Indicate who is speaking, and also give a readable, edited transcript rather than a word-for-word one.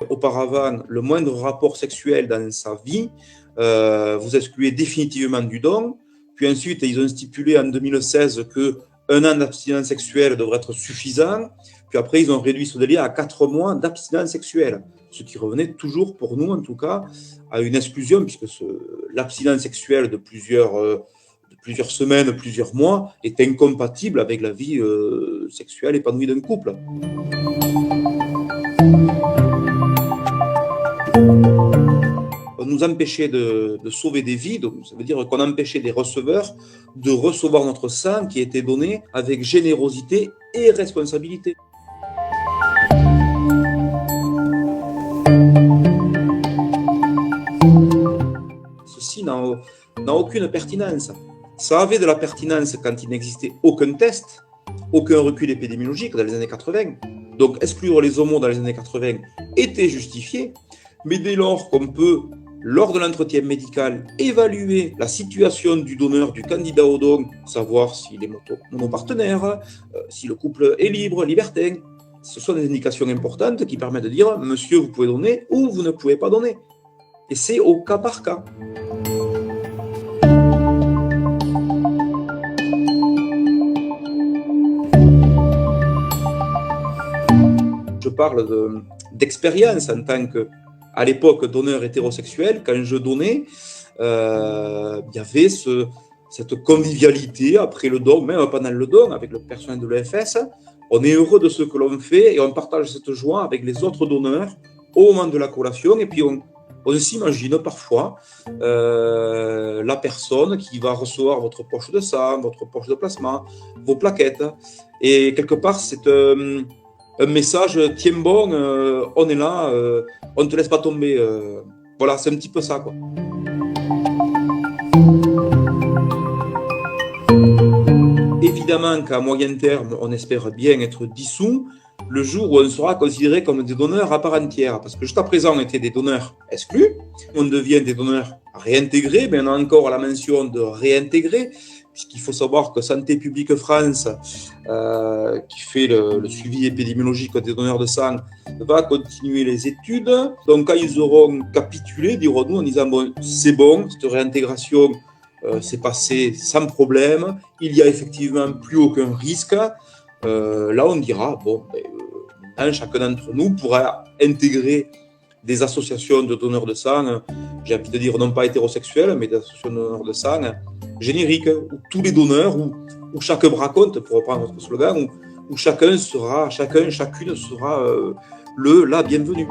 Speaker 1: Auparavant, le moindre rapport sexuel dans sa vie, vous excluez définitivement du don. Puis ensuite, ils ont stipulé en 2016 qu'un an d'abstinence sexuelle devrait être suffisant. Puis après, ils ont réduit ce délai à 4 mois d'abstinence sexuelle, ce qui revenait toujours, pour nous en tout cas, à une exclusion, puisque l'abstinence sexuelle de plusieurs semaines, plusieurs mois, est incompatible avec la vie sexuelle épanouie d'un couple. On nous empêchait de sauver des vies, donc ça veut dire qu'on empêchait des receveurs de recevoir notre sang qui était donné avec générosité et responsabilité. Ceci n'a aucune pertinence. Ça avait de la pertinence quand il n'existait aucun test, aucun recul épidémiologique dans les années 80. Donc exclure les homos dans les années 80 était justifié, mais dès lors qu'on peut, lors de l'entretien médical, évaluer la situation du donneur, du candidat au don, savoir s'il est monopartenaire, si le couple est libre, libertin, ce sont des indications importantes qui permettent de dire « Monsieur, vous pouvez donner » ou « Vous ne pouvez pas donner ». Et c'est au cas par cas. Je parle d'expérience en tant qu'à l'époque donneur hétérosexuel. Quand je donnais, il y avait cette convivialité après le don, même pendant le don avec le personnel de l'EFS. On est heureux de ce que l'on fait et on partage cette joie avec les autres donneurs au moment de la collation. Et puis on s'imagine parfois la personne qui va recevoir votre poche de sang, votre poche de plasma, vos plaquettes. Et quelque part, c'est un message, tiens bon, on est là, on ne te laisse pas tomber. Voilà, c'est un petit peu ça, quoi. Évidemment qu'à moyen terme, on espère bien être dissous le jour où on sera considéré comme des donneurs à part entière. Parce que jusqu'à présent, on était des donneurs exclus, on devient des donneurs réintégrés, mais on a encore la mention de réintégrer, puisqu'il faut savoir que Santé publique France, qui fait le suivi épidémiologique des donneurs de sang, va continuer les études. Donc quand ils auront capitulé, dirons-nous, en disant bon, c'est bon, cette réintégration s'est passée sans problème, il n'y a effectivement plus aucun risque, là on dira, bon, maintenant chacun d'entre nous pourra intégrer des associations de donneurs de sang, j'ai envie de dire non pas hétérosexuelles, mais des associations de donneurs de sang génériques, où tous les donneurs, où chaque bras compte, pour reprendre notre slogan, où chacune sera la bienvenue.